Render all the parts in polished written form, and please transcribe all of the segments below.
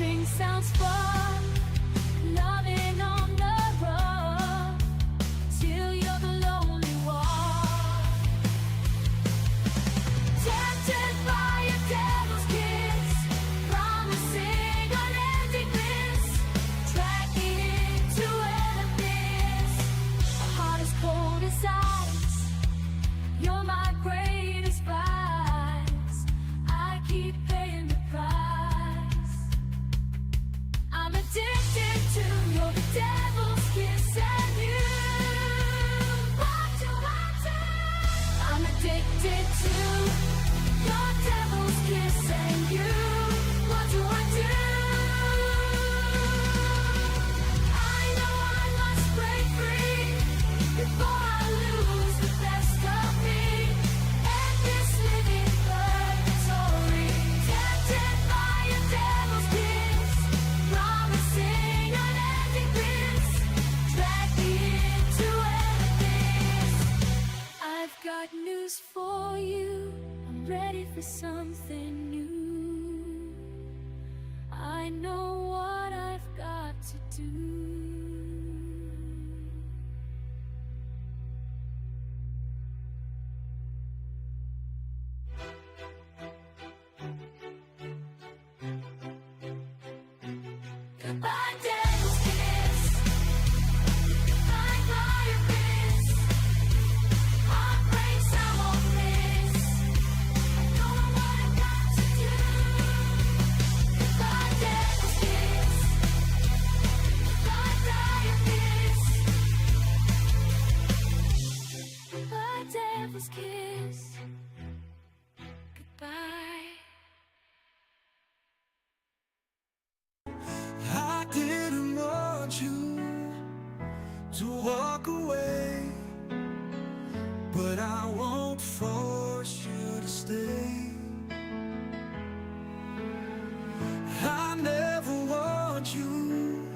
string sounds fun, loving on the run, till you're the lonely one. Tempted by a devil's kiss, promising unending bliss, tracking into an abyss. A heart as cold as ice, you're my greatest vice. I keep paying the price. I'm addicted to your devil's kiss, and you. What do I do? I'm addicted to your devil's kiss, and you. What do I do? I know I must break free before I lose the best of me. And this living purgatory, tempted by a devil's kiss, promising unending bliss, drag me into an abyss. I've got news for you, I'm ready for something new. I know what I've got to do. Goodbye, devil's kiss. Goodbye, fire kiss. Heartbreaks I won't miss. I know what I've got to do. Goodbye, devil's kiss. Goodbye, fire kiss. Goodbye, devil's kiss. Goodbye. I didn't want you to walk away, but I won't force you to stay. I never want you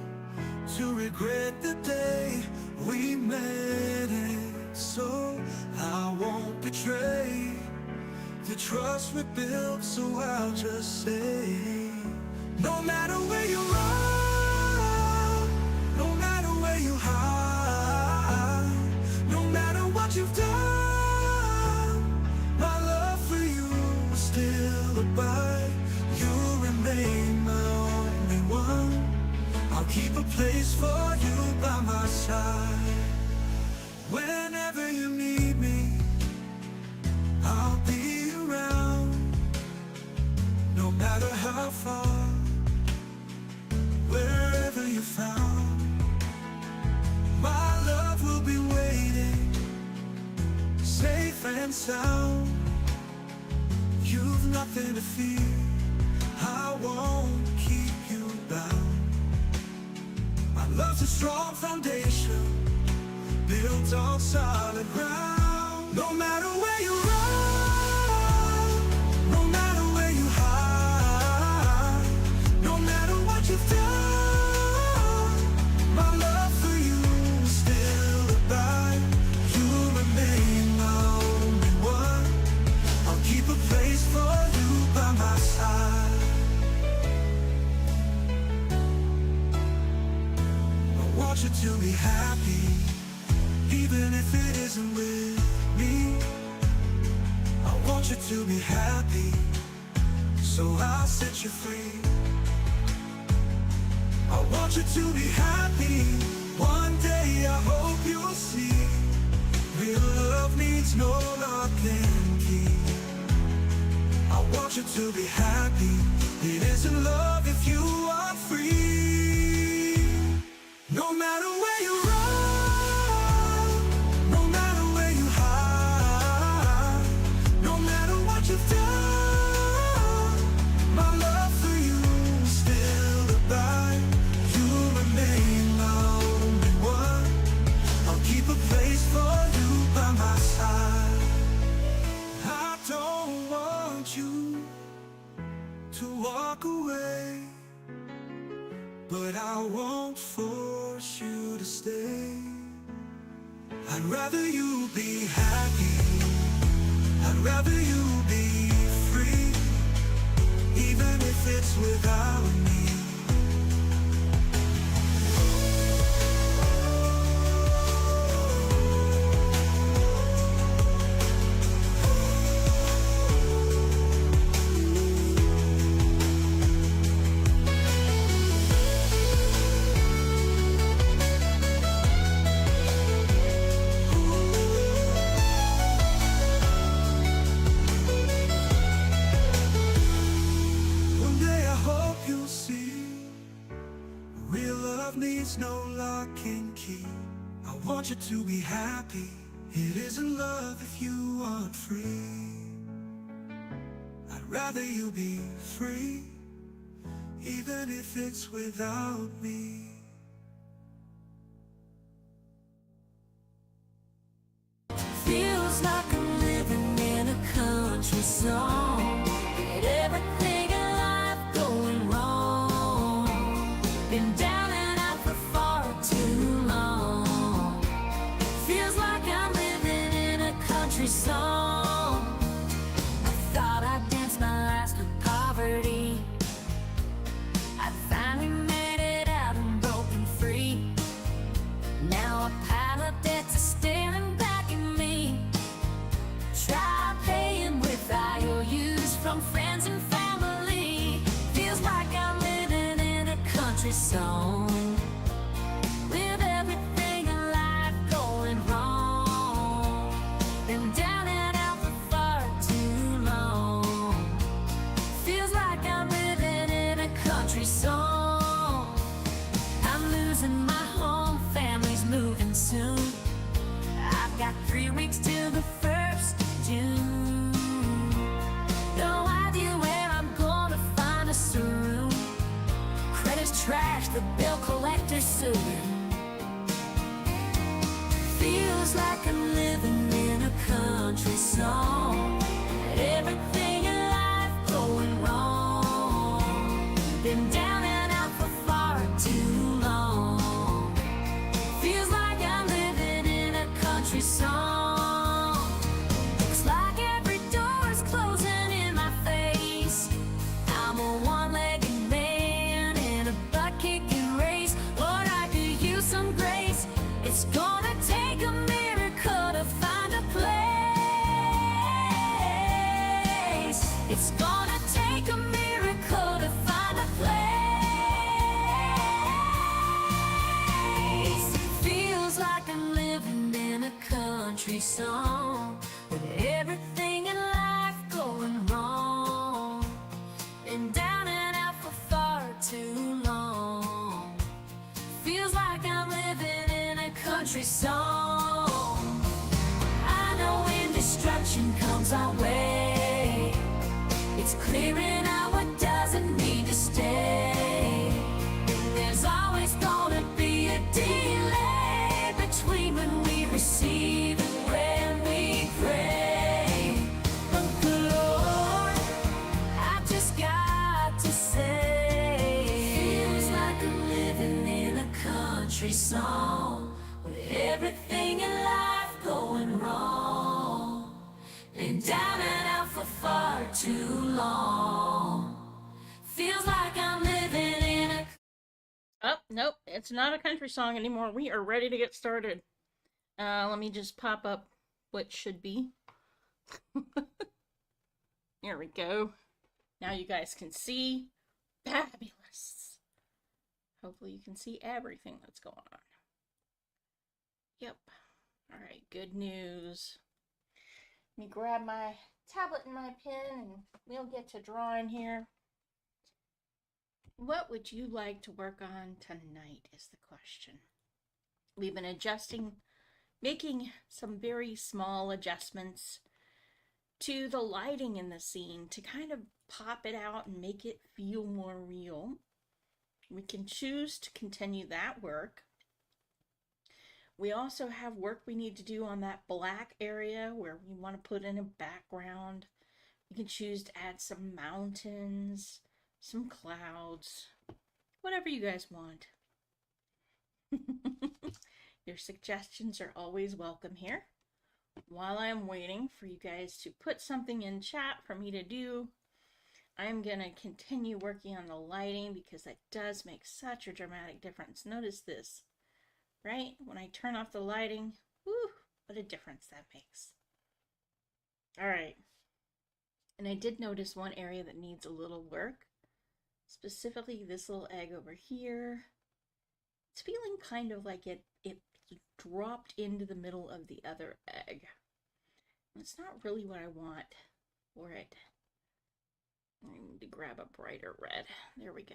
to regret the day we met, and so I won't betray the trust we built, so I'll just say, no matter where you run, no matter where you hide, no matter what you've done, my love for you will still abide. You remain my only one. I'll keep a place for you by my side. Whenever you need me, I'll be around. No matter how far, wherever you're found, my love will be waiting, safe and sound. You've nothing to fear, I won't keep you bound. My love's a strong foundation, built on solid ground. No matter where you run, no matter where you hide, no matter what you've done, my love for you will still abide. You remain my only one. I'll keep a place for you by my side. I want you to be happy, even if it isn't with me. I want you to be happy, so I'll set you free. I want you to be happy. One day I hope you'll see, real love needs no lock and key. I want you to be happy. It isn't love if you are free. No matter where you run, no matter where you hide, no matter what you've done, my love for you will still abide. You remain my only one. I'll keep a place for you by my side. I don't want you to walk away, but I won't force you to stay. I'd rather you be happy, I'd rather you be free, even if it's without me. you'll see real love needs no lock and key. I want you to be happy. It isn't love if you aren't free. I'd rather you be free, even if it's without me. Feels like I'm living in a country song. Get everything in life going wrong. Been down and out for far too long. Feels like I'm living in a country song. I thought I'd dance my last with poverty. I finally made it out and broken free. Now a pile of debts is staring back at me. Try paying with IOUs from friends and family. Feels like I'm living in a country song. With everything in life going wrong. Been down and out for far too long. Feels like I'm living in a country song. I'm losing my home, family's moving soon. I've got 3 weeks till the 1st of June. No idea where I'm gonna find a room. Credit's trash, the bill collector's suing. Feels like I'm living in a country song. Everything in life going wrong. Been down and out for far too long. Feels like I'm living in a country song. Looks like every door's closing in my face. I'm a one-legged man in a butt-kicking race. Lord, I could use some grace. It's gonna take a miracle to find a place. It's gonna take a miracle to find a place. Feels like I'm living in a country song. With everything in life going wrong. Been down and out for far too long. Feels like I'm living in a country song. I know when destruction comes our way, it's clearing out what doesn't need to stay. There's always gonna be a delay between when we receive and when we pray. But the Lord, I just got to say, feels like I'm living in a country song. With everything in life going wrong. Been down and out for far too long. Feels like I'm living in a... Oh, nope, it's not a country song anymore. We are ready to get started. Let me just pop up what should be. There we go. Now you guys can see. Fabulous. Hopefully you can see everything that's going on. Yep. All right, good news. Let me grab my tablet and my pen and we'll get to drawing here. What would you like to work on tonight is the question. We've been making some very small adjustments to the lighting in the scene to kind of pop it out and make it feel more real. We can choose to continue that work. We also have work we need to do on that black area where we want to put in a background. We can choose to add some mountains, some clouds, whatever you guys want. Your suggestions are always welcome here. While I'm waiting for you guys to put something in chat for me to do, I'm going to continue working on the lighting because that does make such a dramatic difference. Notice this, right? When I turn off the lighting, whew, what a difference that makes. All right. And I did notice one area that needs a little work, specifically this little egg over here. It's feeling kind of like it dropped into the middle of the other egg. It's not really what I want for it. I need to grab a brighter red. There we go.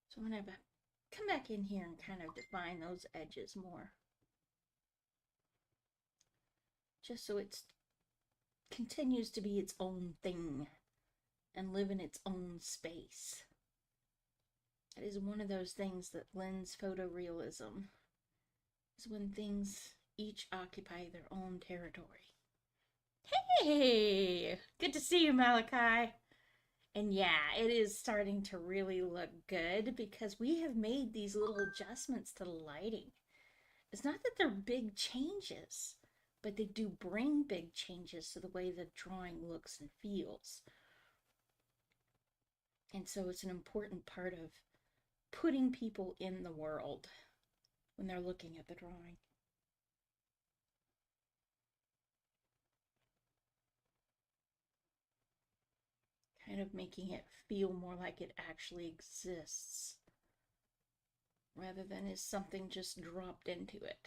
So I'm going to come back in here and kind of define those edges more. Just so it continues to be its own thing and live in its own space. It is one of those things that lends photorealism, is when things each occupy their own territory. Hey! Good to see you, Malachi. And yeah, it is starting to really look good because we have made these little adjustments to the lighting. It's not that they're big changes, but they do bring big changes to the way the drawing looks and feels. And so it's an important part of putting people in the world when they're looking at the drawing. Kind of making it feel more like it actually exists rather than is something just dropped into it.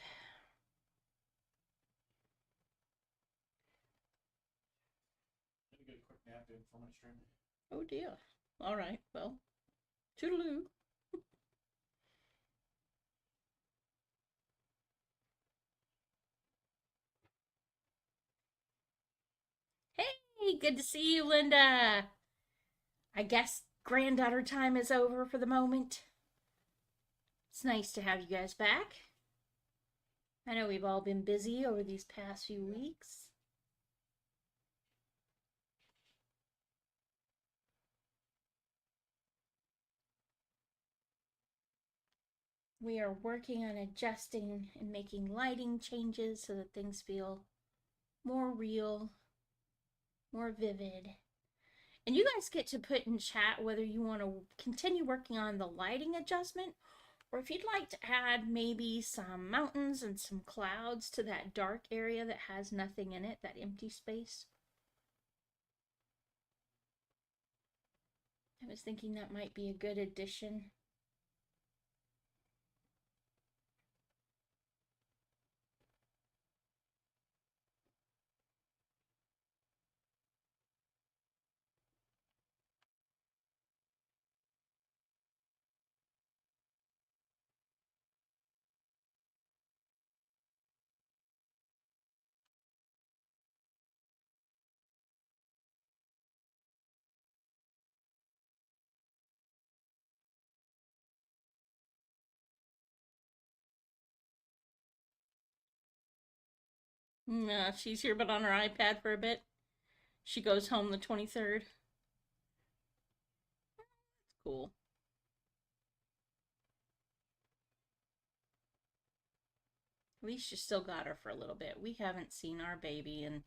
Let me get a quick nap in for my stream. Oh dear. All right, well, toodaloo. Hey, good to see you, Linda. I guess granddaughter time is over for the moment. It's nice to have you guys back. I know we've all been busy over these past few weeks. We are working on adjusting and making lighting changes so that things feel more real, more vivid. And you guys get to put in chat whether you want to continue working on the lighting adjustment or if you'd like to add maybe some mountains and some clouds to that dark area that has nothing in it, that empty space. I was thinking that might be a good addition. No, she's here but on her iPad for a bit. She goes home the 23rd. Cool. At least you still got her for a little bit. We haven't seen our baby in,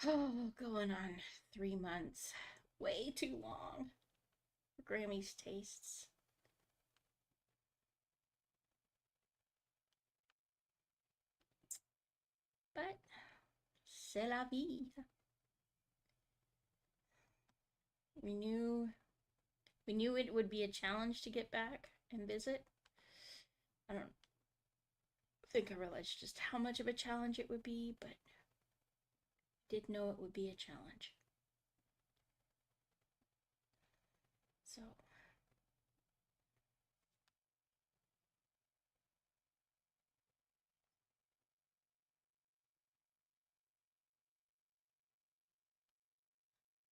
going on 3 months. Way too long for Grammy's tastes. But c'est la vie. We knew it would be a challenge to get back and visit. I don't think I realized just how much of a challenge it would be, but did know it would be a challenge. So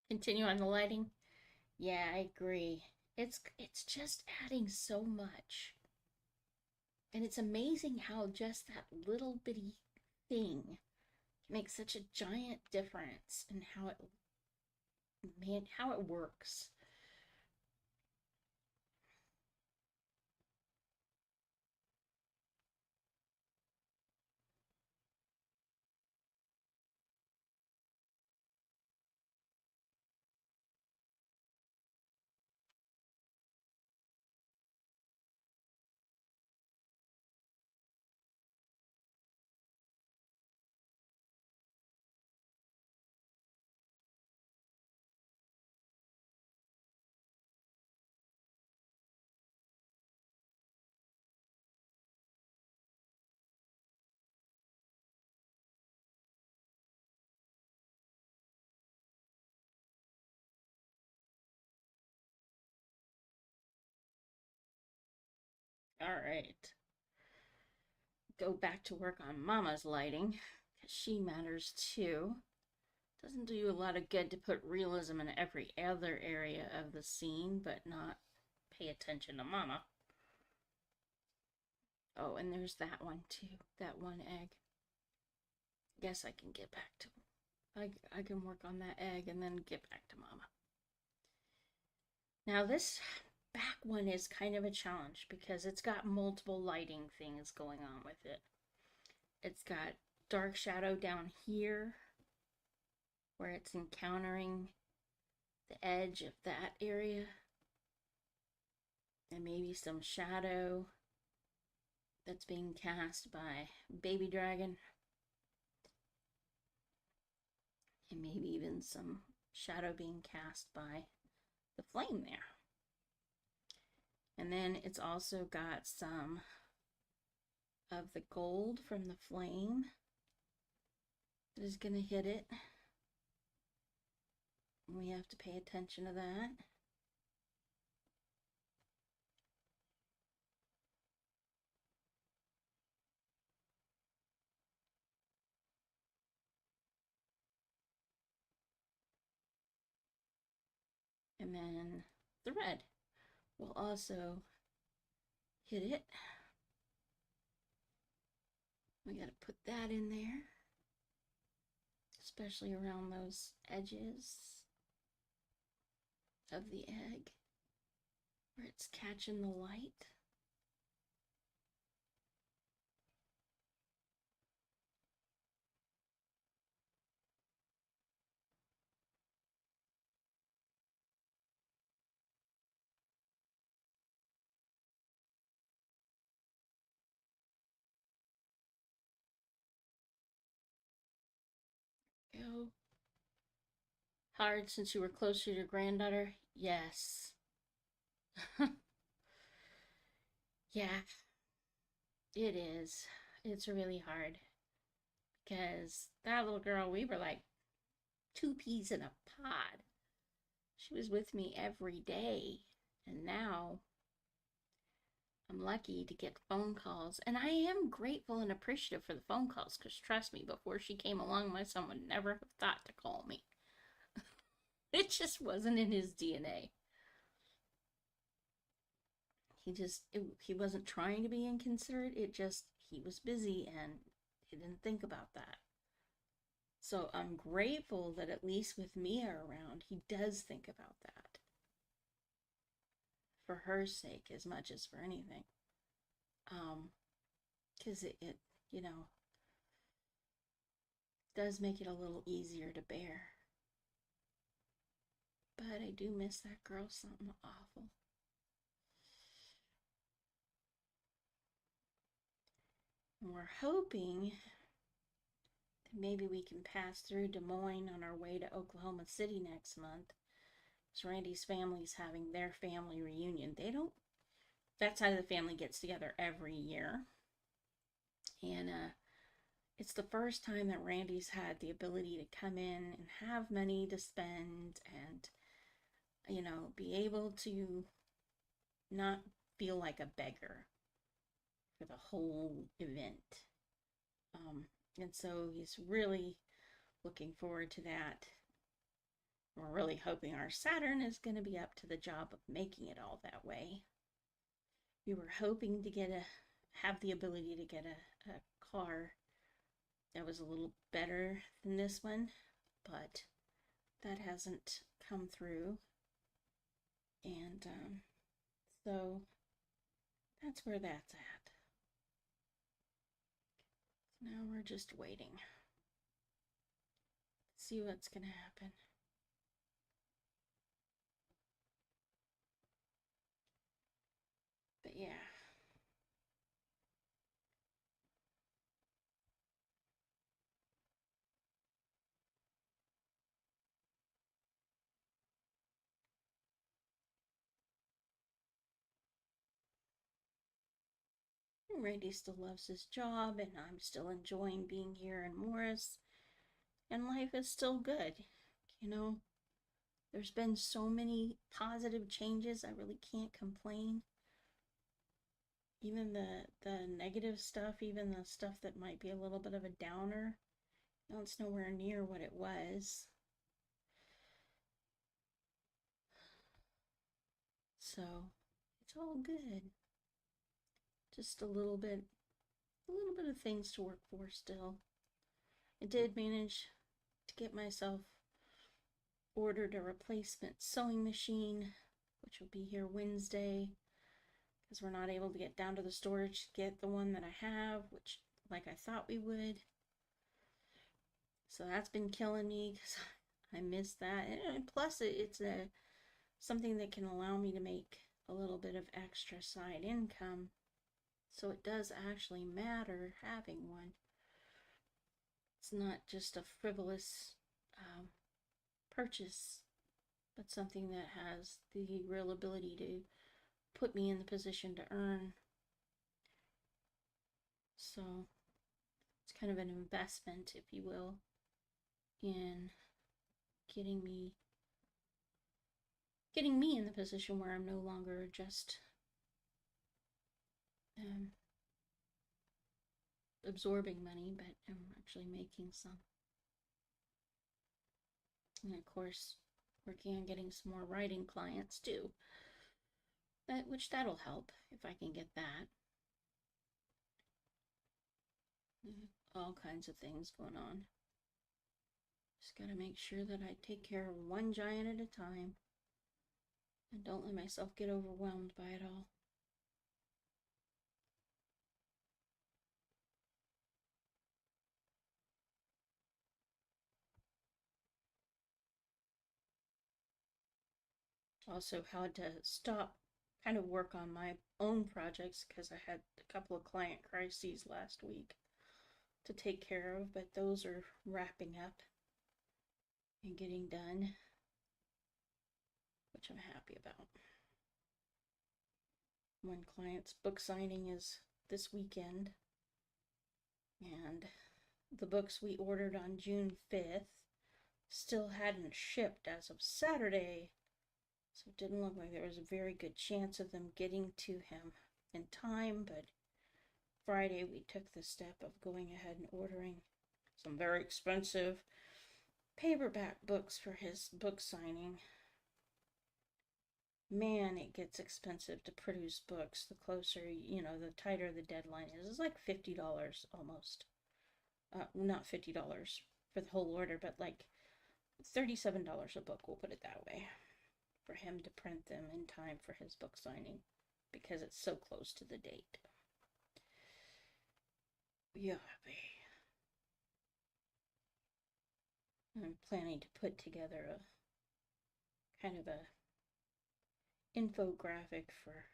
continue on the lighting. Yeah, I agree. It's just adding so much. And it's amazing how just that little bitty thing makes such a giant difference in how it works. All right. Go back to work on Mama's lighting, because she matters too. Doesn't do you a lot of good to put realism in every other area of the scene, but not pay attention to Mama. Oh, and there's that one too. That one egg. Guess I can get back to I can work on that egg and then get back to Mama. Now this back one is kind of a challenge because it's got multiple lighting things going on with it. It's got dark shadow down here where it's encountering the edge of that area, and maybe some shadow that's being cast by Baby Dragon, and maybe even some shadow being cast by the flame there. And then it's also got some of the gold from the flame that is going to hit it. And we have to pay attention to that. And then the red will also hit it. We got to put that in there, especially around those edges of the egg where it's catching the light. Go. Hard since you were closer to your granddaughter? Yes. Yeah, it is. It's really hard. Because that little girl, we were like two peas in a pod. She was with me every day. And now I'm lucky to get phone calls. And I am grateful and appreciative for the phone calls. Because trust me, before she came along, my son would never have thought to call me. It just wasn't in his DNA. He wasn't trying to be inconsiderate. He was busy and he didn't think about that. So I'm grateful that at least with Mia around, he does think about that. For her sake as much as for anything. Because it does make it a little easier to bear. But I do miss that girl something awful. And we're hoping that maybe we can pass through Des Moines on our way to Oklahoma City next month. So Randy's family's having their family reunion. That side of the family gets together every year. And it's the first time that Randy's had the ability to come in and have money to spend and, be able to not feel like a beggar for the whole event. And so he's really looking forward to that. We're really hoping our Saturn is going to be up to the job of making it all that way. We were hoping to have the ability to get a car that was a little better than this one, but that hasn't come through. And so that's where that's at. Now we're just waiting. See what's going to happen. But yeah. Randy still loves his job, and I'm still enjoying being here in Morris, and life is still good. There's been so many positive changes, I really can't complain. even the negative stuff, even the stuff that might be a little bit of a downer, now it's nowhere near what it was. So it's all good. Just a little bit of things to work for still. I did manage to get myself ordered a replacement sewing machine, which will be here Wednesday, because we're not able to get down to the storage to get the one that I have, which like I thought we would. So that's been killing me because I miss that. And plus it's something that can allow me to make a little bit of extra side income. So it does actually matter having one. It's not just a frivolous purchase, but something that has the real ability to put me in the position to earn. So it's kind of an investment, if you will, in getting me in the position where I'm no longer just absorbing money, but I'm actually making some. And of course, working on getting some more writing clients too. Which that'll help if I can get that. All kinds of things going on. Just gotta make sure that I take care of one giant at a time and don't let myself get overwhelmed by it all. Also had to stop kind of work on my own projects because I had a couple of client crises last week to take care of, but those are wrapping up and getting done, which I'm happy about. One client's book signing is this weekend, and the books we ordered on June 5th still hadn't shipped as of Saturday, so it didn't look like there was a very good chance of them getting to him in time. But Friday we took the step of going ahead and ordering some very expensive paperback books for his book signing. Man, it gets expensive to produce books. The closer, the tighter the deadline is. It's like $50 almost. Not $50 for the whole order, but like $37 a book, we'll put it that way, for him to print them in time for his book signing because it's so close to the date. Yeah, I'm planning to put together a kind of a infographic for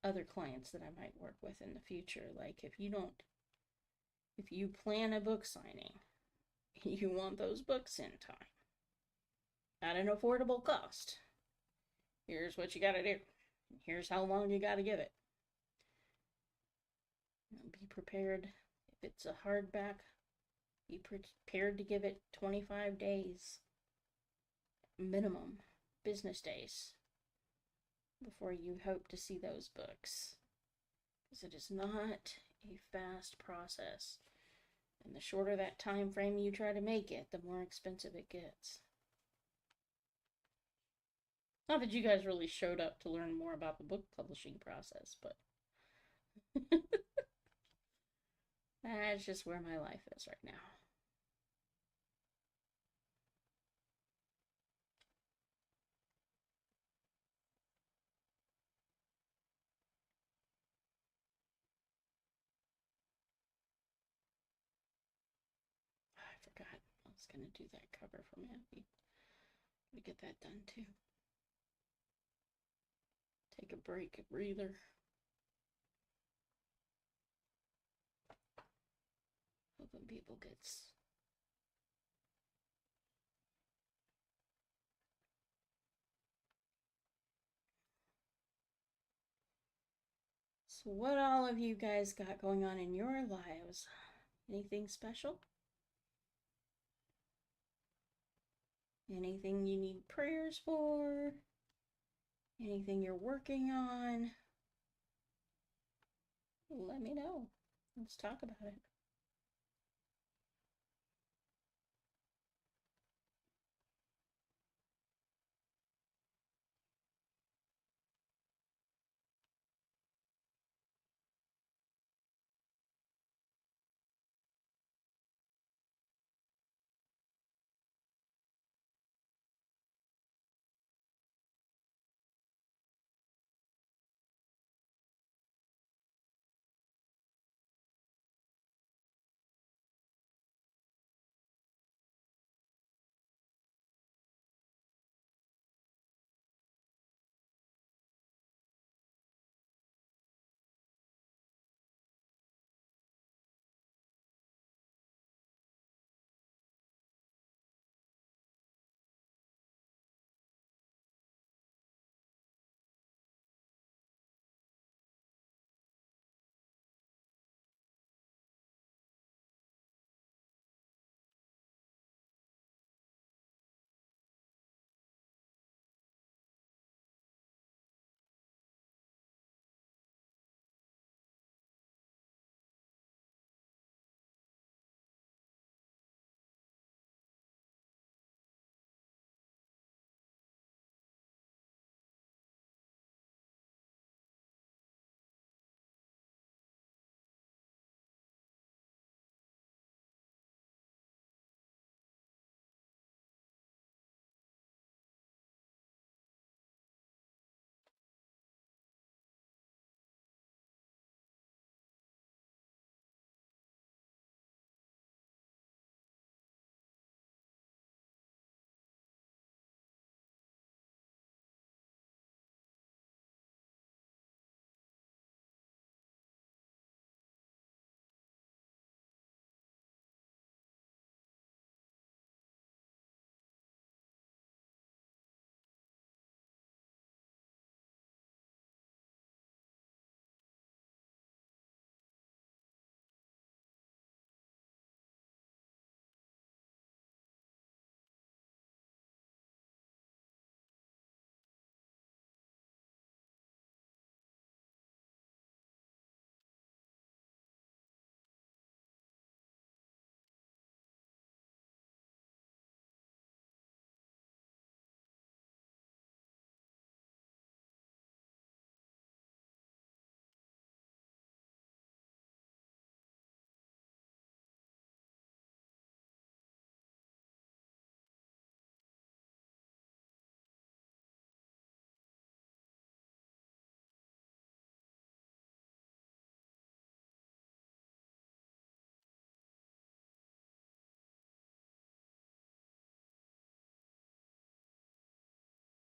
other clients that I might work with in the future. Like if you plan a book signing, you want those books in time at an affordable cost, here's what you gotta do. Here's how long you gotta give it. Be prepared. If it's a hardback, be prepared to give it 25 days minimum, business days, before you hope to see those books, because it is not a fast process, and the shorter that time frame you try to make it, the more expensive it gets. Not that you guys really showed up to learn more about the book publishing process, but that's just where my life is right now. I forgot I was going to do that cover for Mappy. Gotta get that done too. Take a break, a breather. Hoping people gets So what all of you guys got going on in your lives? Anything special? Anything you need prayers for? Anything you're working on? let me know. Let's talk about it.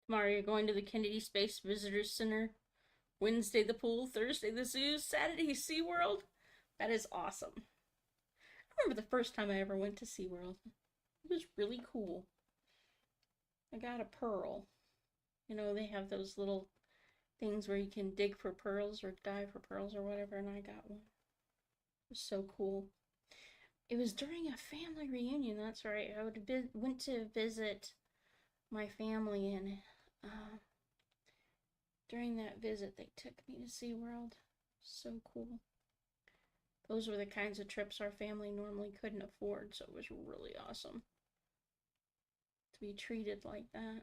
Tomorrow you're going to the Kennedy Space Visitors Center. Wednesday the pool, Thursday the zoo, Saturday SeaWorld. That is awesome. I remember the first time I ever went to SeaWorld. It was really cool. I got a pearl. You know, they have those little things where you can dig for pearls or dive for pearls or whatever, and I got one. It was so cool. It was during a family reunion, that's right. I went to visit my family, and during that visit, they took me to SeaWorld. So cool. Those were the kinds of trips our family normally couldn't afford, so it was really awesome to be treated like that.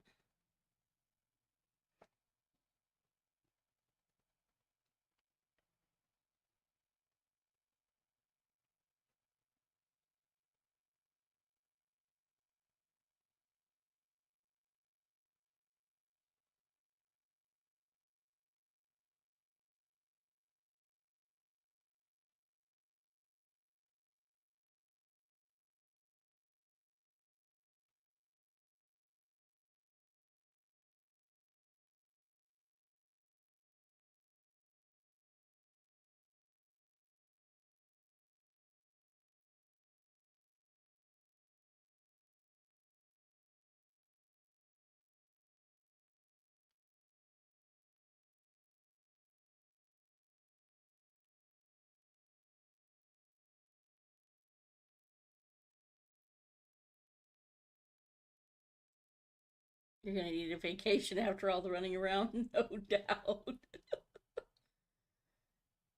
You're gonna need a vacation after all the running around, no doubt.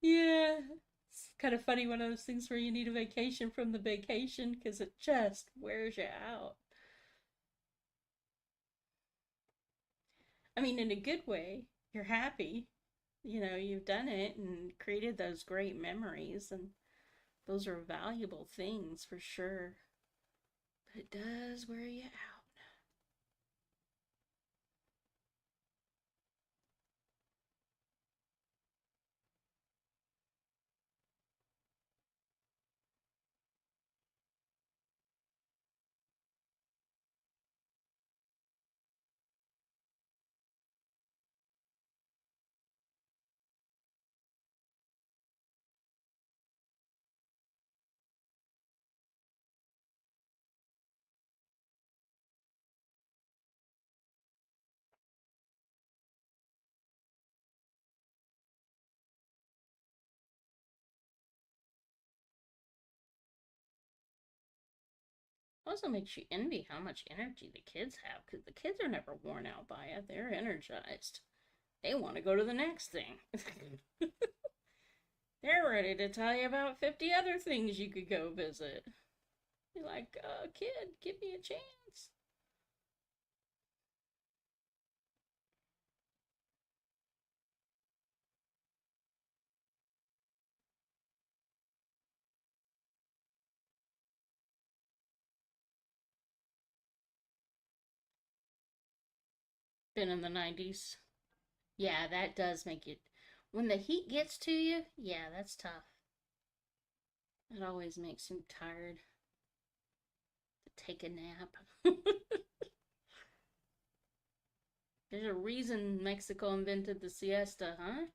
Yeah. It's kind of funny, one of those things where you need a vacation from the vacation because it just wears you out. I mean, in a good way, you're happy. You know, you've done it and created those great memories, and those are valuable things for sure. But it does wear you out. Also makes you envy how much energy the kids have because the kids are never worn out by it. They're energized. They want to go to the next thing. They're ready to tell you about 50 other things you could go visit. You're like, kid, give me a chance. Been in the 90s. Yeah, that does make it. When the heat gets to you, yeah, that's tough. It always makes me tired to take a nap. There's a reason Mexico invented the siesta, huh?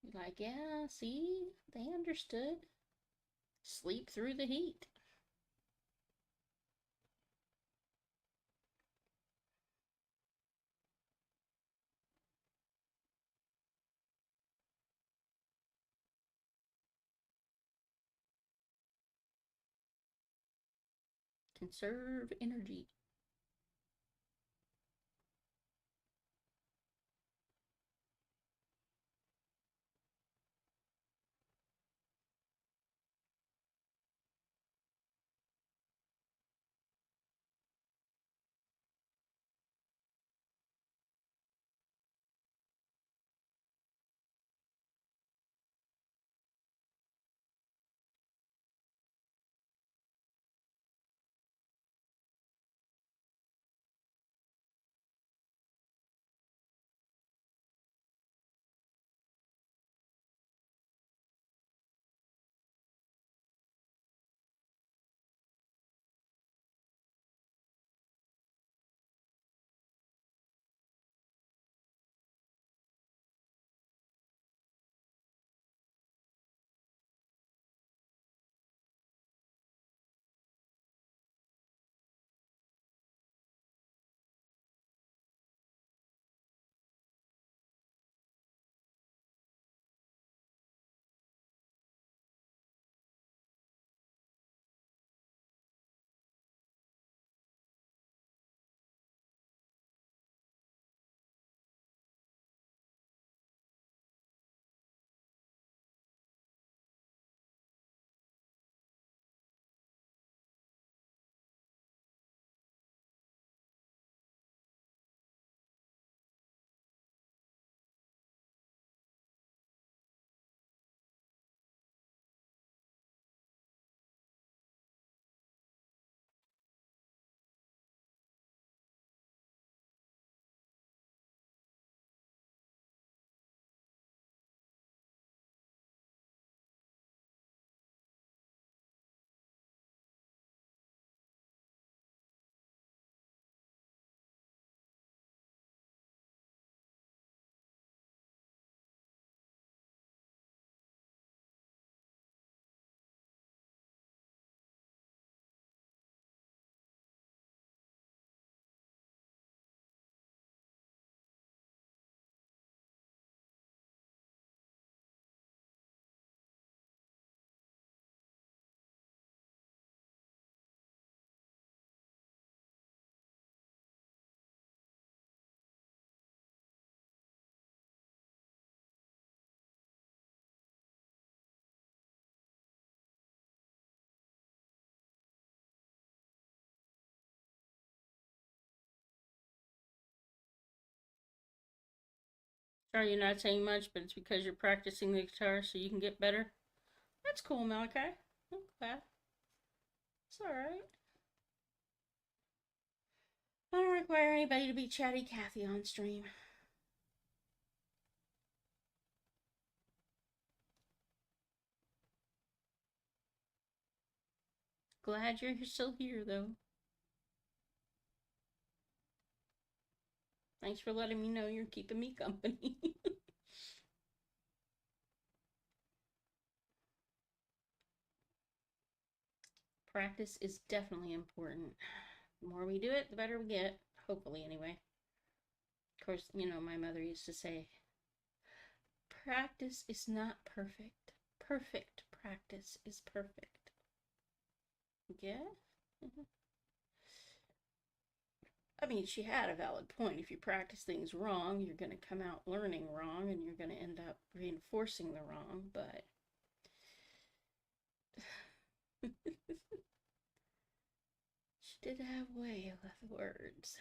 You're like, yeah, see, they understood. Sleep through the heat. Conserve energy. Sorry you're not saying much, but it's because you're practicing the guitar so you can get better. That's cool, Malachi. Okay. It's alright. I don't require anybody to be chatty Cathy on stream. Glad you're still here, though. Thanks for letting me know you're keeping me company. Practice is definitely important. The more we do it, the better we get. Hopefully, anyway. Of course, you know, my mother used to say, practice is not perfect. Perfect practice is perfect. Yeah? I mean, she had a valid point. If you practice things wrong, you're going to come out learning wrong and you're going to end up reinforcing the wrong, but she did have a way with words.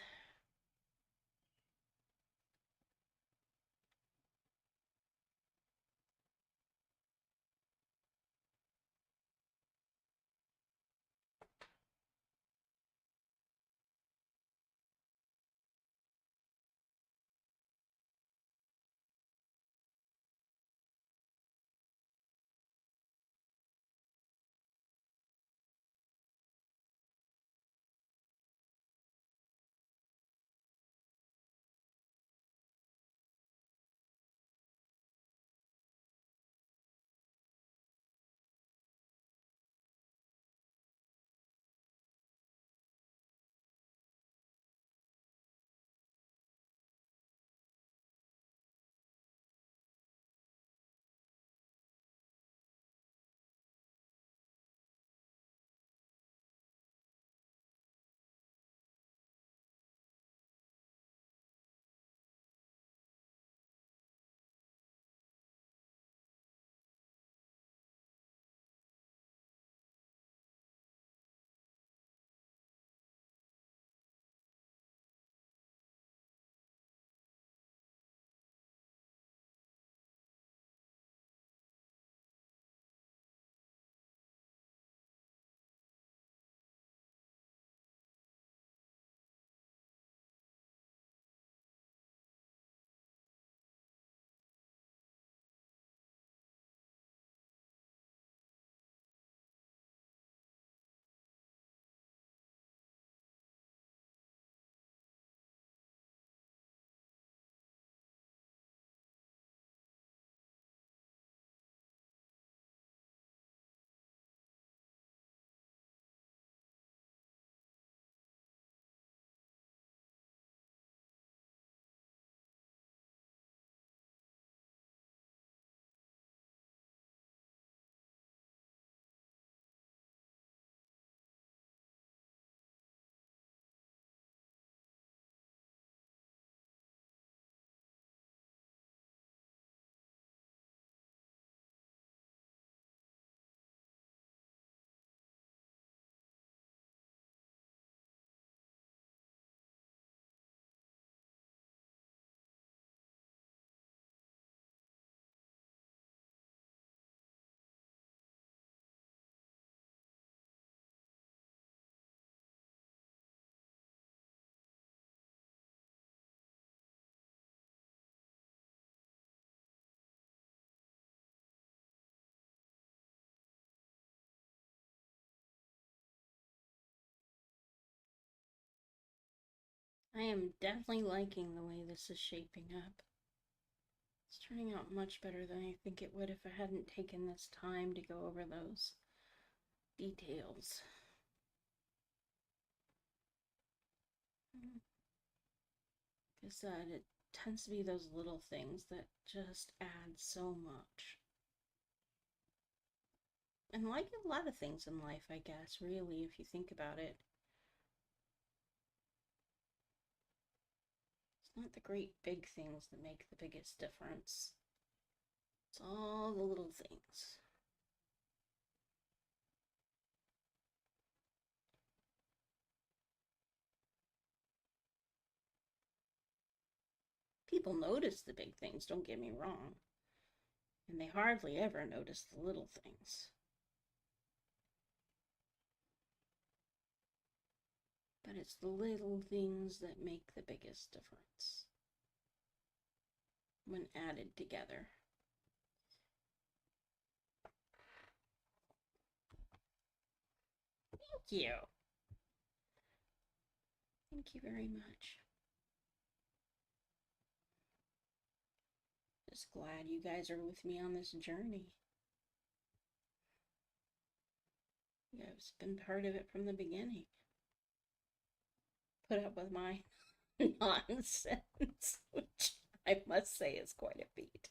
I am definitely liking the way this is shaping up. It's turning out much better than I think it would if I hadn't taken this time to go over those details. Because it tends to be those little things that just add so much. And like a lot of things in life, I guess, really, if you think about it. It's not the great big things that make the biggest difference. It's all the little things. people notice the big things, don't get me wrong. And they hardly ever notice the little things. But it's the little things that make the biggest difference when added together. Thank you. Thank you very much. Just glad you guys are with me on this journey. You guys have been part of it from the beginning. Put up with my nonsense, which I must say is quite a feat.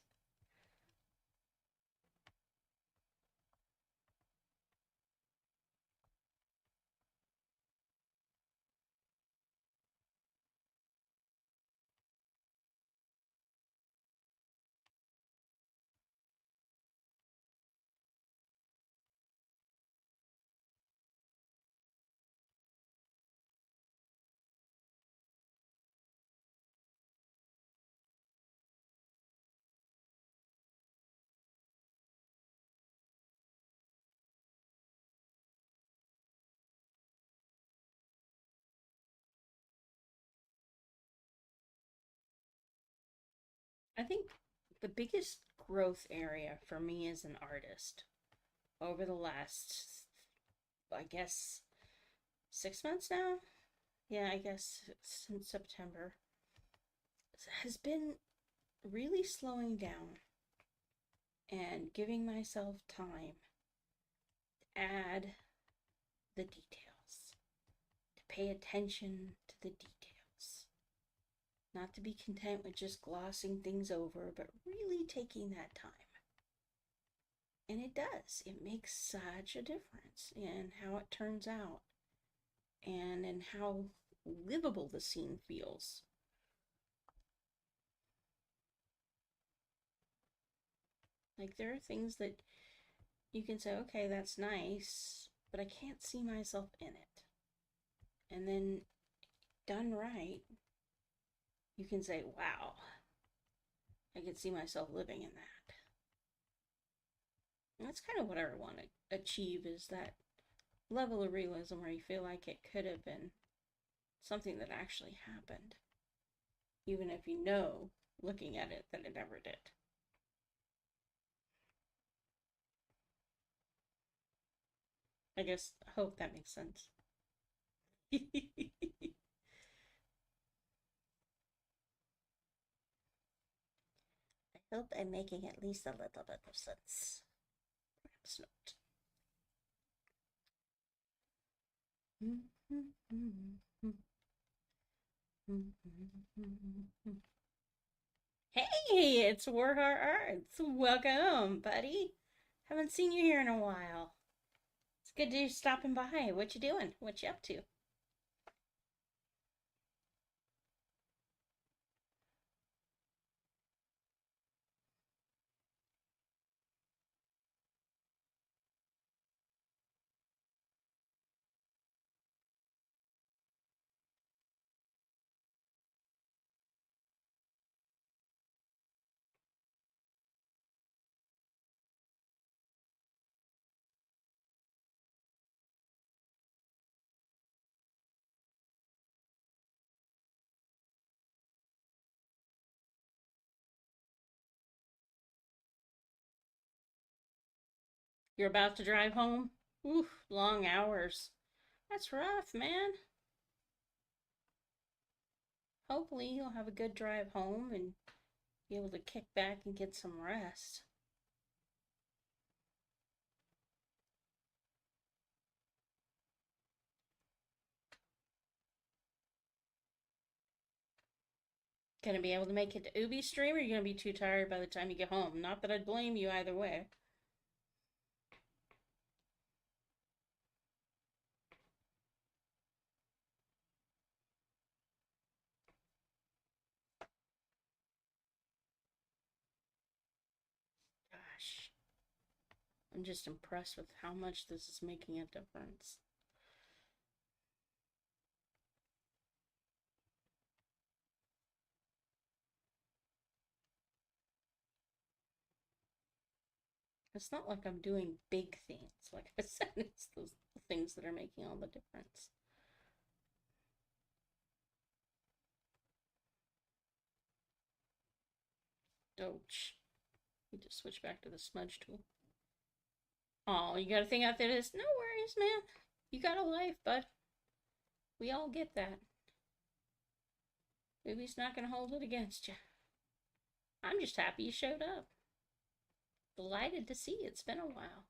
I think the biggest growth area for me as an artist over the last, I guess, 6 months now? Yeah, I guess since September, has been really slowing down and giving myself time to add the details, to pay attention to the details. Not to be content with just glossing things over, but really taking that time. And it does. It makes such a difference in how it turns out and in how livable the scene feels. Like, there are things that you can say, okay, that's nice, but I can't see myself in it. And then, done right, you can say, wow, I can see myself living in that. And that's kind of what I want to achieve, is that level of realism where you feel like it could have been something that actually happened, even if you know, looking at it, that it never did. I guess, I hope that makes sense. I hope I'm making at least a little bit of sense. Perhaps not. Hey, it's Warheart Arts. Welcome, buddy. Haven't seen you here in a while. It's good to stopping by. What you doing? What you up to? You're about to drive home? Oof, long hours. That's rough, man. Hopefully you'll have a good drive home and be able to kick back and get some rest. Gonna be able to make it to Ubi stream, or are you gonna be too tired by the time you get home? Not that I'd blame you either way. Gosh. I'm just impressed with how much this is making a difference. It's not like I'm doing big things. Like I said, it's those things that are making all the difference. Ouch. We just switch back to the smudge tool. Oh, you got a thing out there that's no worries, man. You got a life, bud. We all get that. Maybe's not gonna hold it against you. I'm just happy you showed up. Delighted to see you. It's been a while.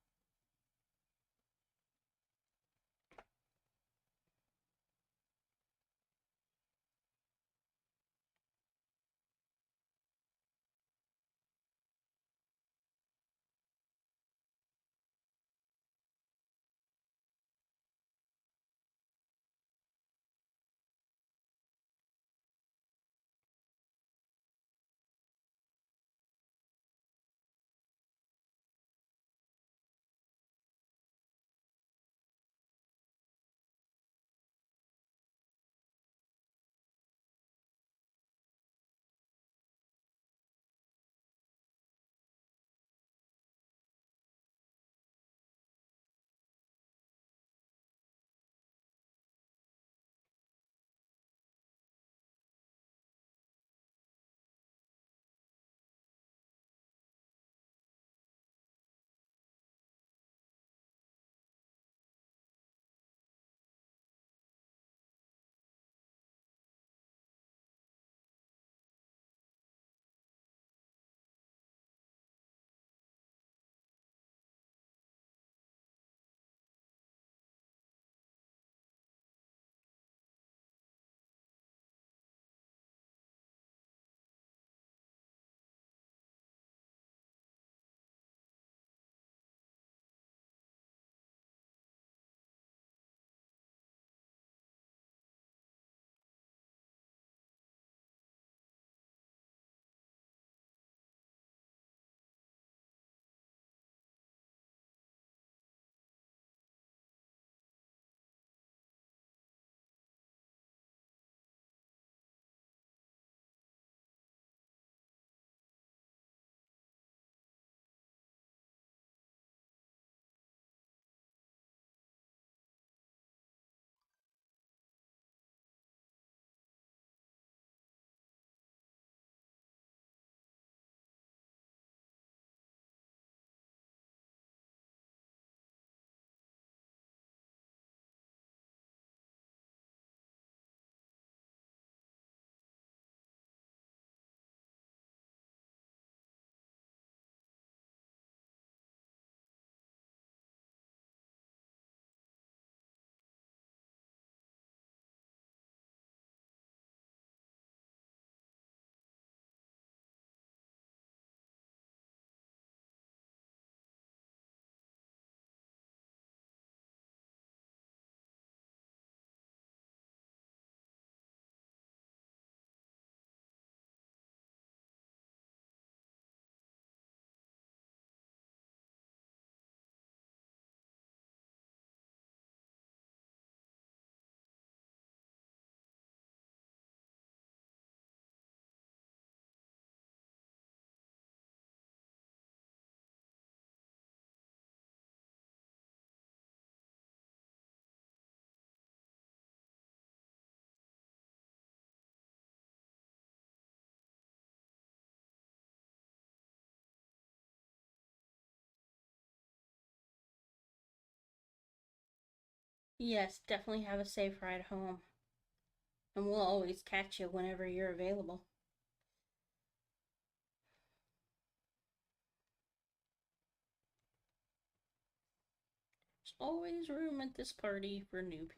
Yes, definitely have a safe ride home. And we'll always catch you whenever you're available. There's always room at this party for new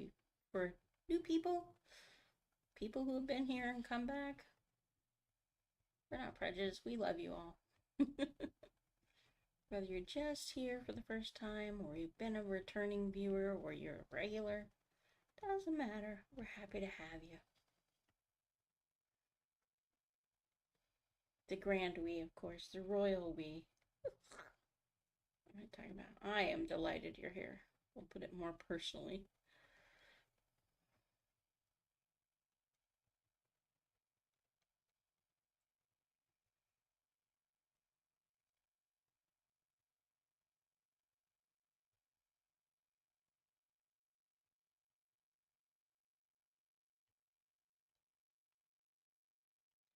people, people who have been here and come back. We're not prejudiced. We love you all. Whether you're just here for the first time, or you've been a returning viewer, or you're a regular, doesn't matter. We're happy to have you. The grand we, of course, the royal we. What am I talking about? I am delighted you're here. We'll put it more personally.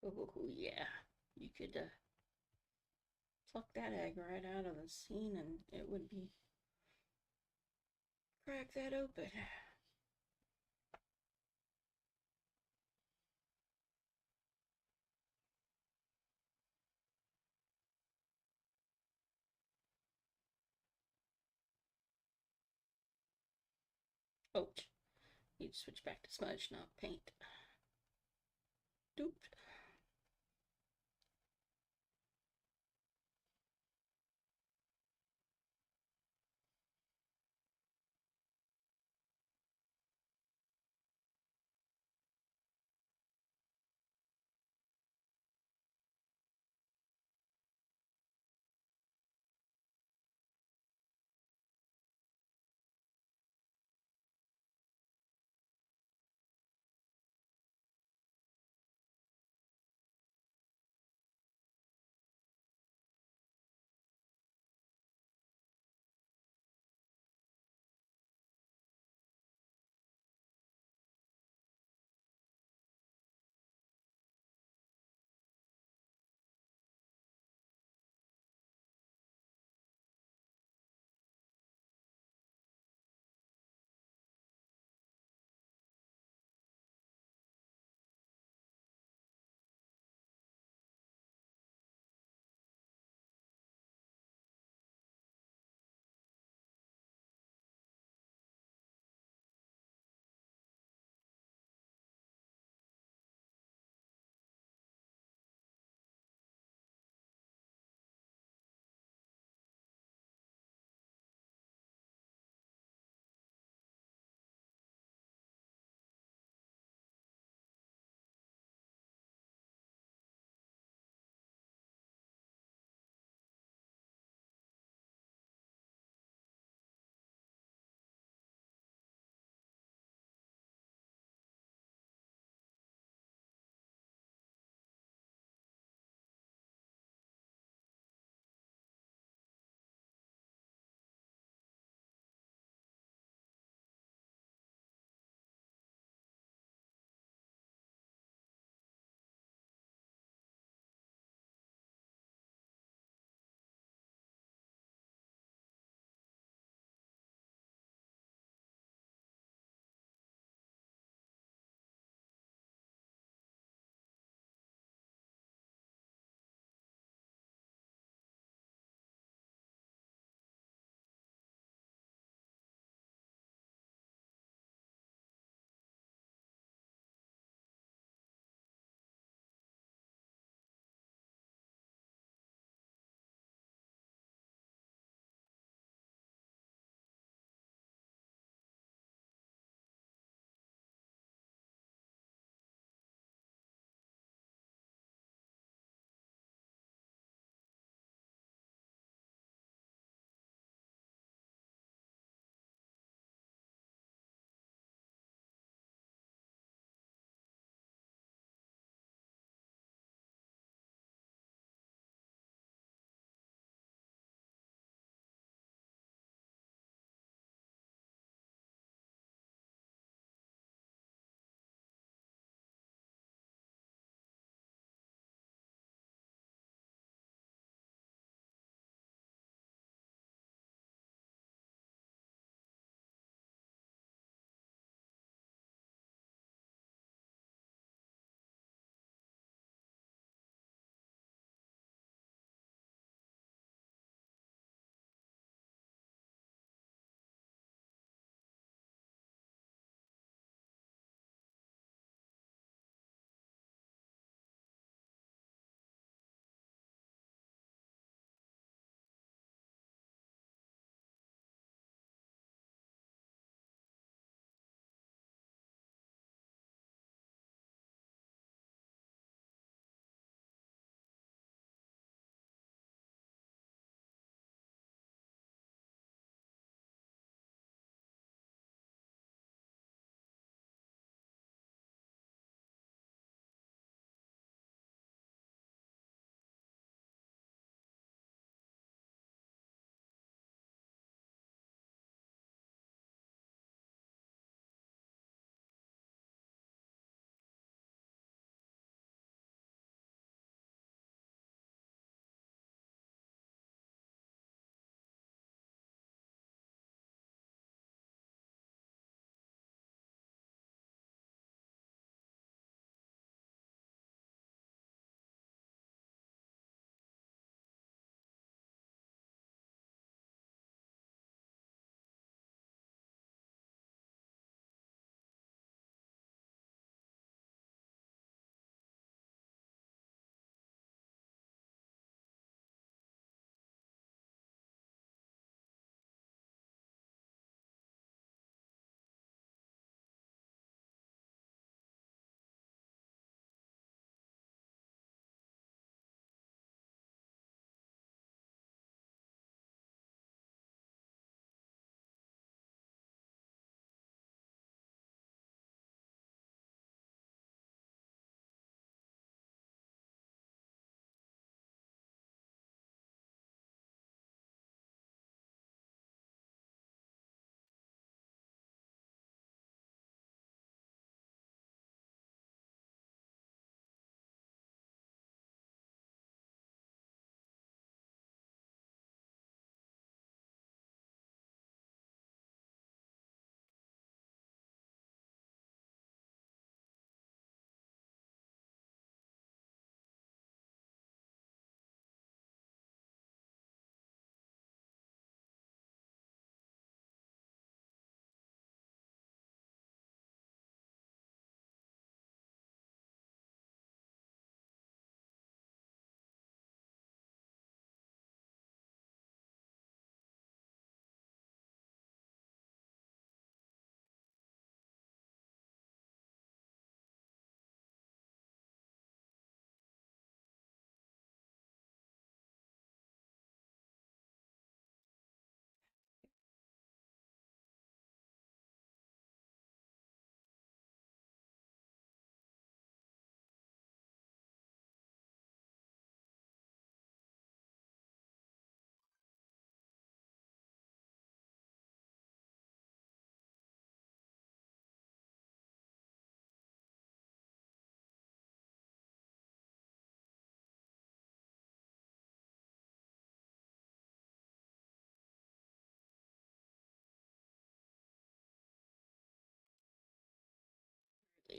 Oh, yeah. You could pluck that egg right out of the scene and it would be. Crack that open. Oh, need to switch back to smudge, not paint. Doop.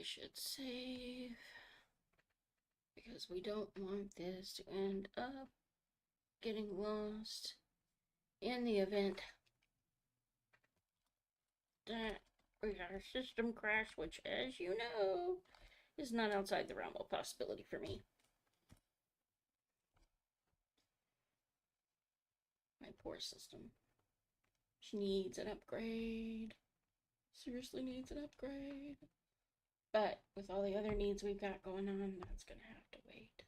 we should save because we don't want this to end up getting lost in the event that we got a system crash, which, as you know, is not outside the realm of possibility for me. My poor system. She needs an upgrade. Seriously needs an upgrade. But with all the other needs we've got going on, that's gonna have to wait.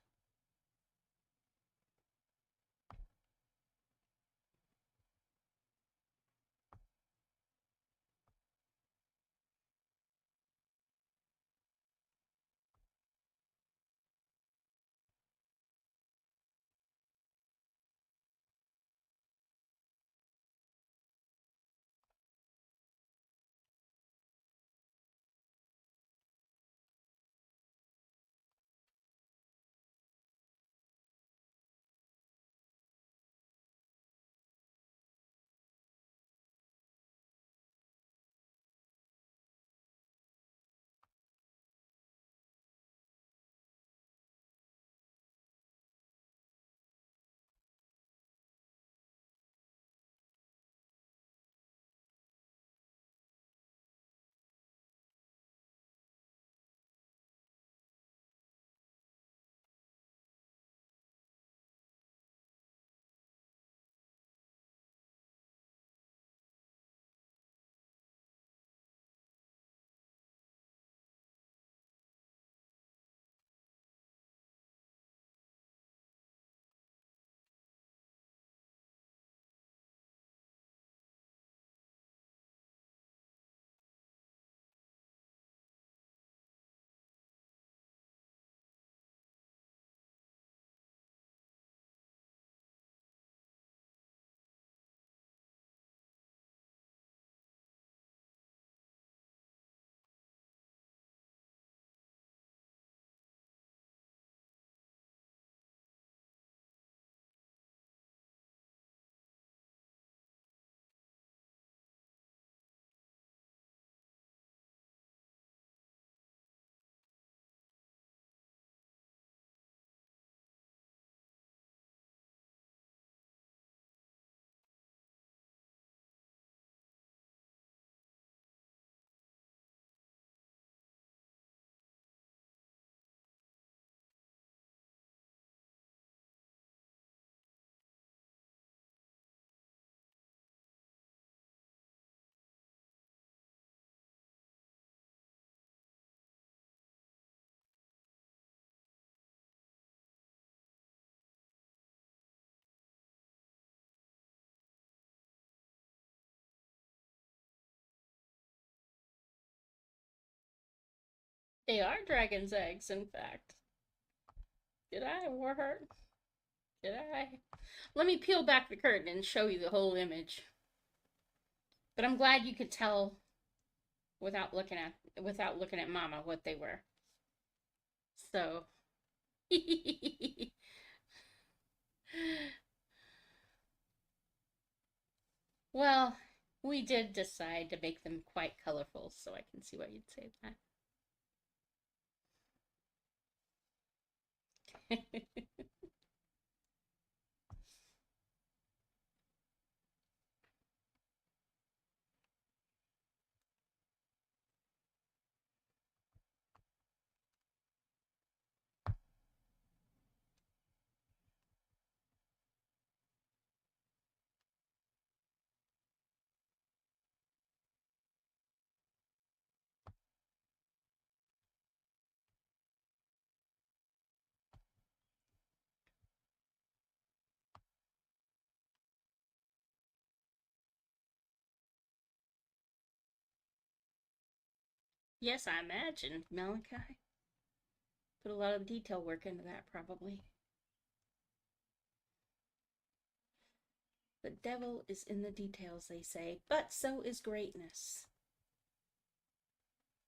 They are dragon's eggs, in fact. Did I, Warheart? Did I? Let me peel back the curtain and show you the whole image. But I'm glad you could tell without looking at Mama what they were. So well, we did decide to make them quite colorful, so I can see why you'd say that. Yes, I imagine, Malachi. Put a lot of detail work into that, probably. The devil is in the details, they say, but so is greatness.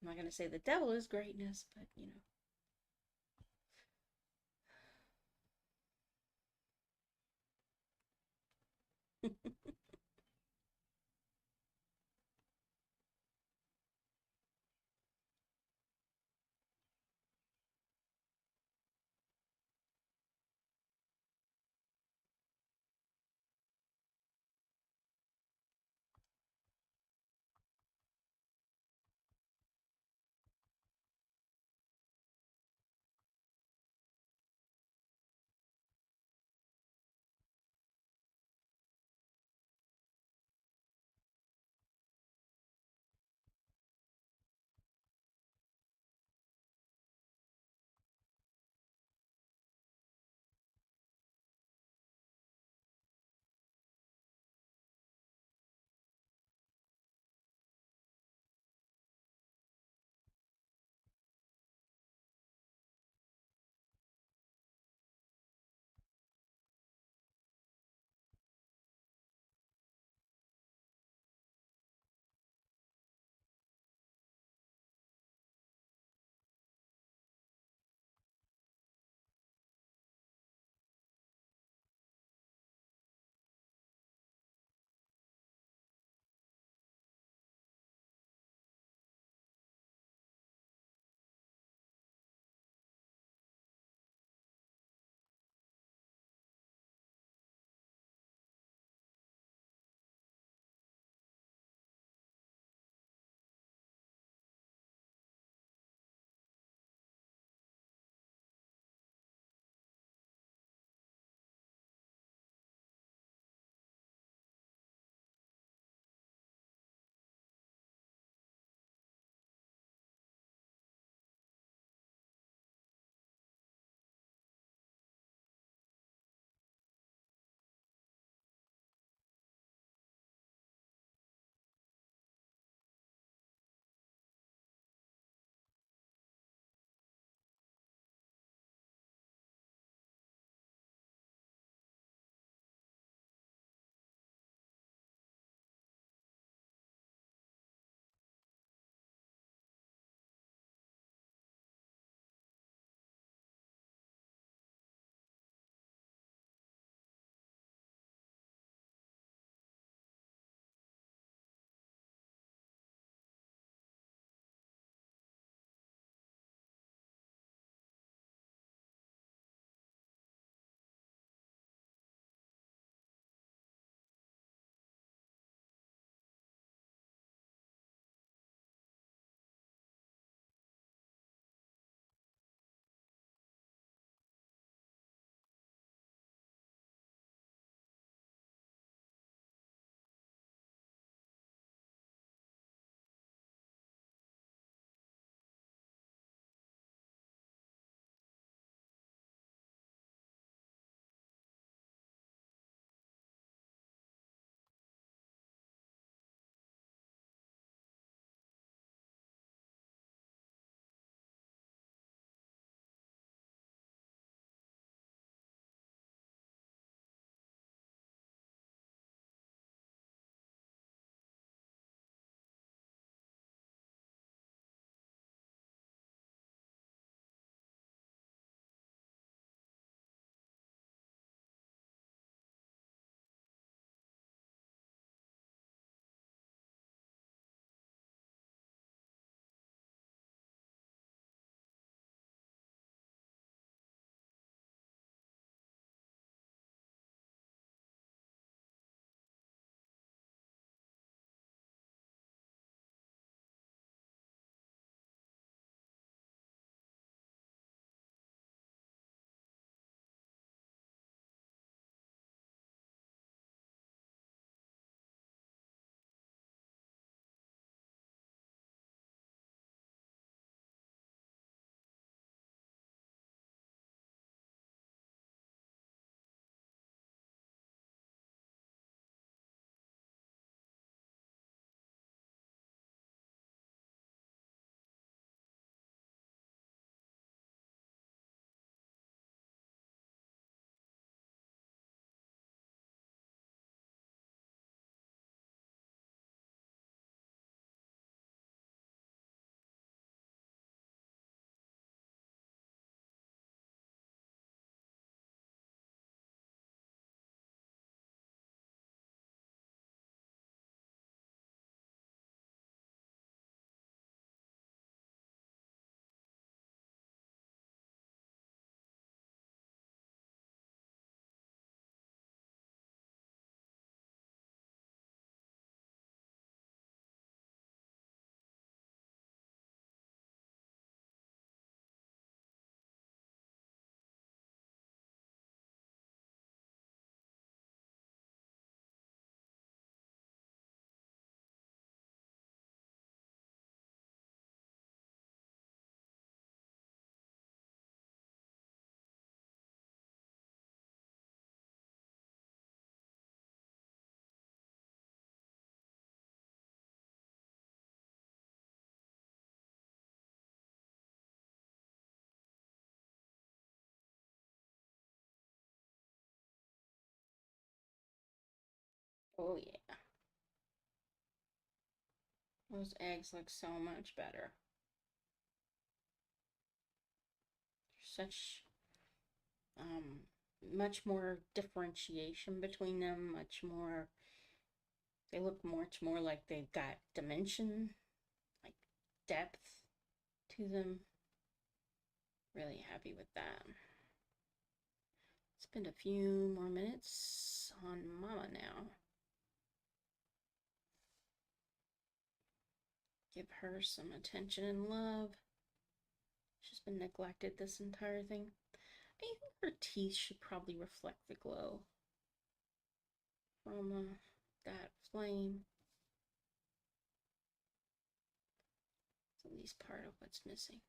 I'm not going to say the devil is greatness, but you know. Oh yeah. Those eggs look so much better. Such much more differentiation between them, much more, they look much more like they've got dimension, like depth to them. Really happy with that. Spend a few more minutes on Mama now. Give her some attention and love. She's been neglected this entire thing. I think her teeth should probably reflect the glow from that flame. It's at least part of what's missing.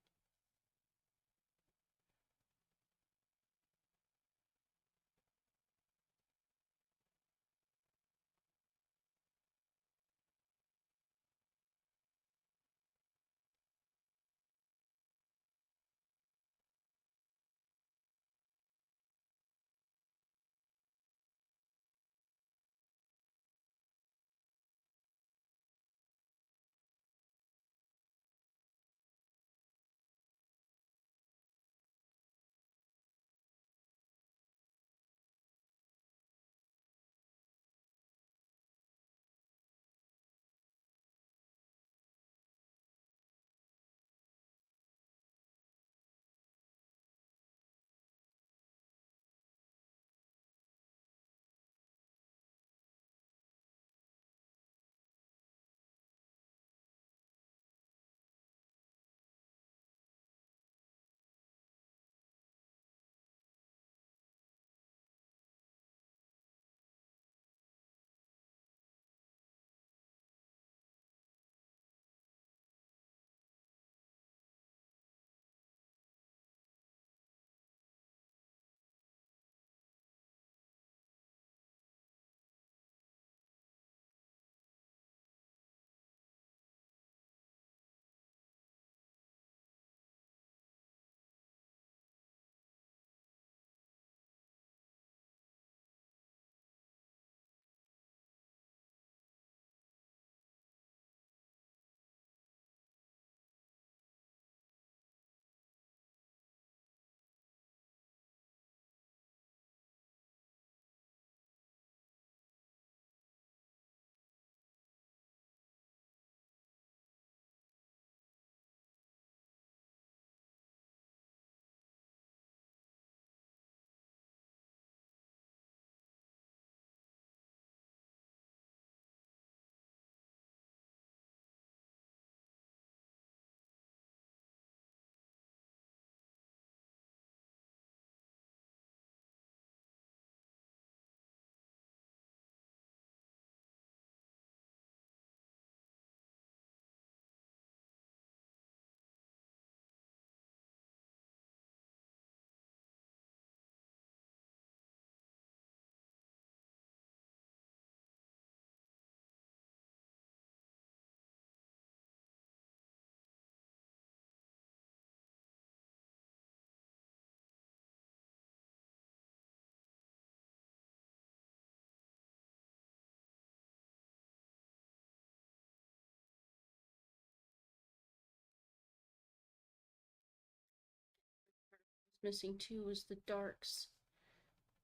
What's missing too is the darks.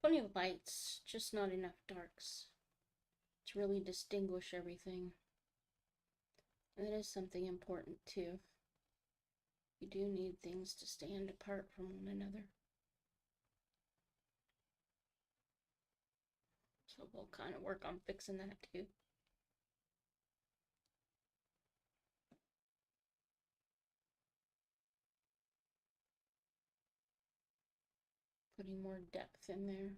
Plenty of lights, just not enough darks to really distinguish everything. That is something important too. You do need things to stand apart from one another. So we'll kind of work on fixing that too. Putting more depth in there.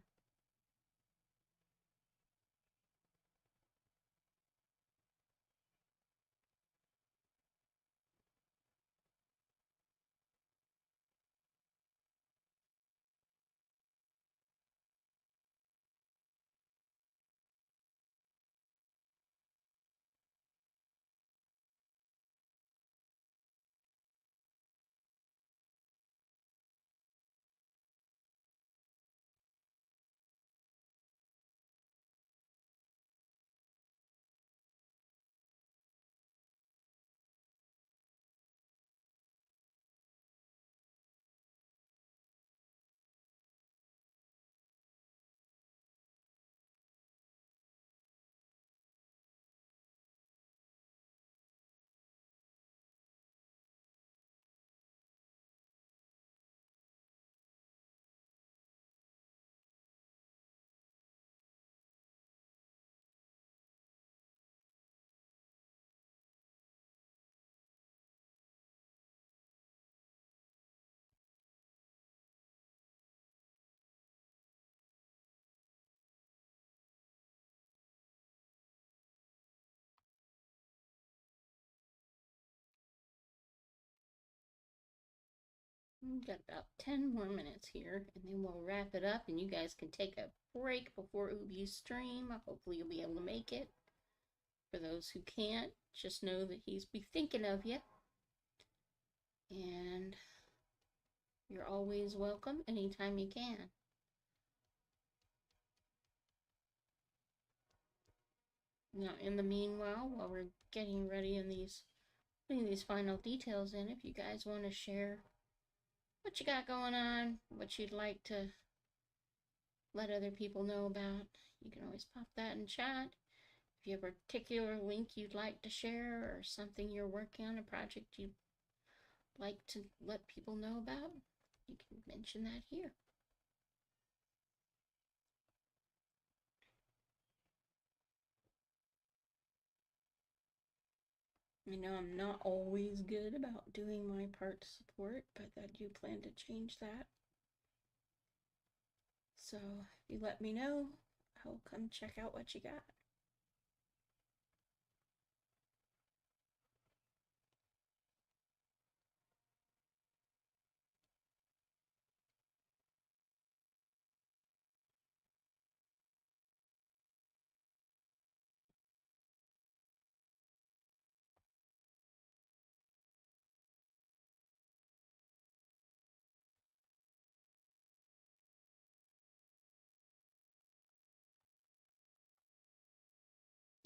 We've got about 10 more minutes here, and then we'll wrap it up, and you guys can take a break before Ubi's stream. Hopefully you'll be able to make it. For those who can't, just know that he's be thinking of you. And you're always welcome anytime you can. Now, in the meanwhile, while we're getting ready and putting these final details in, if you guys want to share what you got going on, what you'd like to let other people know about, you can always pop that in chat. If you have a particular link you'd like to share or something you're working on, a project you'd like to let people know about, you can mention that here. I know I'm not always good about doing my part to support, but I do plan to change that. So if you let me know, I'll come check out what you got.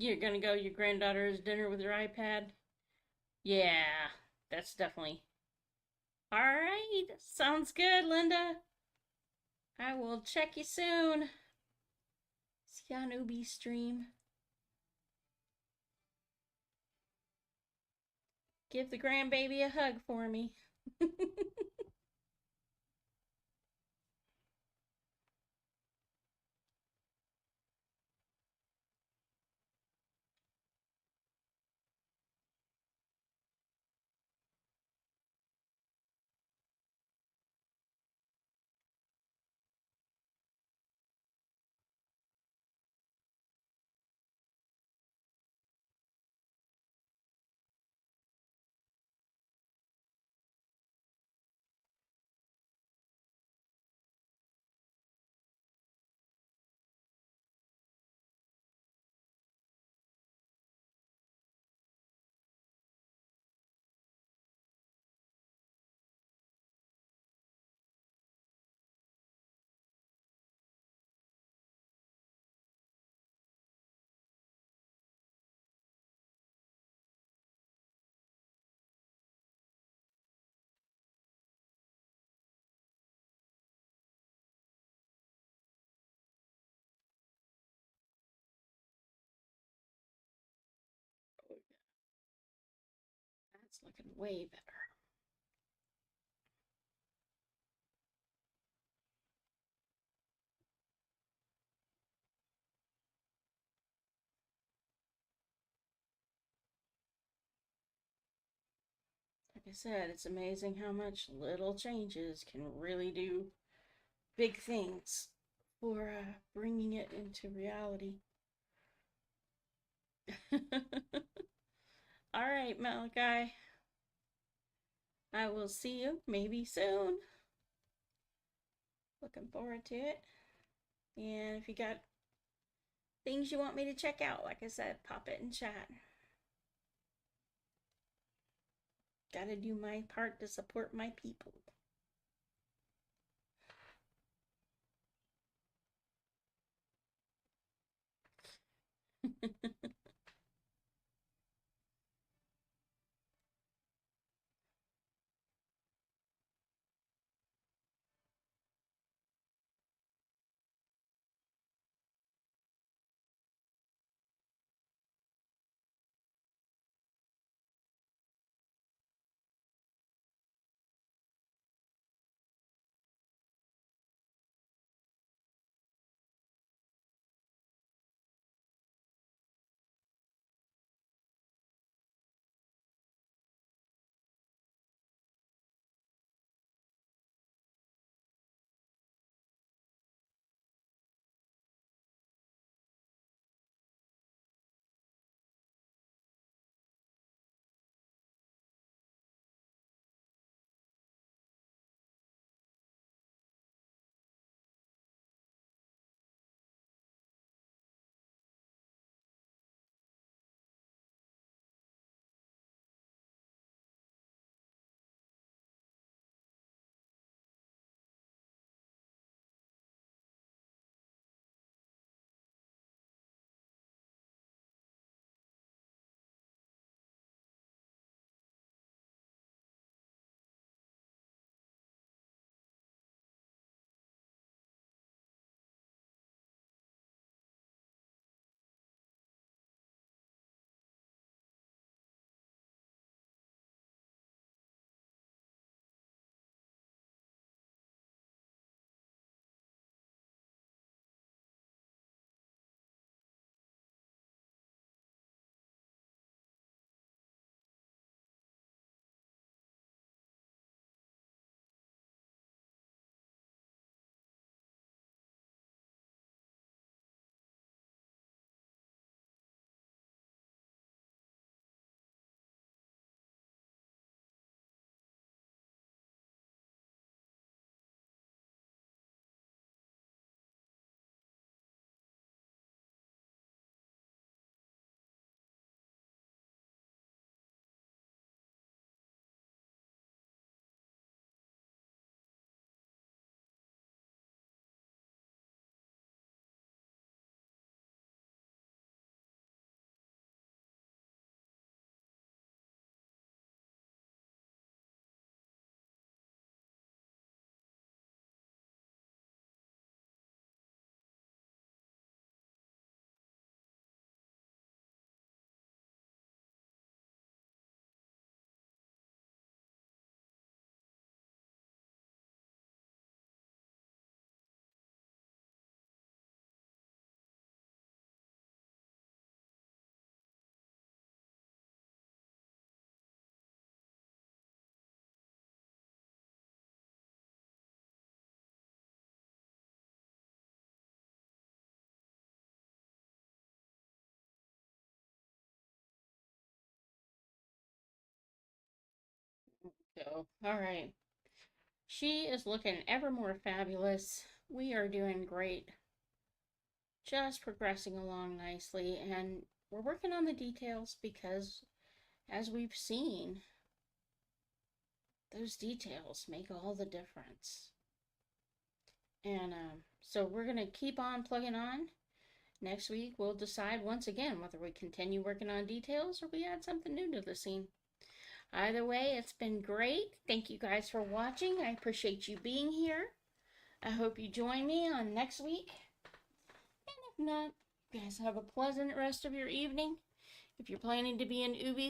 You're gonna go to your granddaughter's dinner with your iPad? Yeah, that's definitely. Alright, sounds good, Linda. I will check you soon. See you on Ubi's stream. Give the grandbaby a hug for me. That's looking way better. Like I said, it's amazing how much little changes can really do big things for bringing it into reality. All right, Malachi. I will see you maybe soon. Looking forward to it. And if you got things you want me to check out, like I said, pop it in chat. Gotta do my part to support my people. So, all right. She is looking ever more fabulous. We are doing great. Just progressing along nicely, and we're working on the details because, as we've seen, those details make all the difference. And so we're going to keep on plugging on. Next week, we'll decide once again whether we continue working on details or we add something new to the scene. Either way, it's been great. Thank you guys for watching. I appreciate you being here. I hope you join me on next week. And if not, you guys have a pleasant rest of your evening. If you're planning to be in Ubi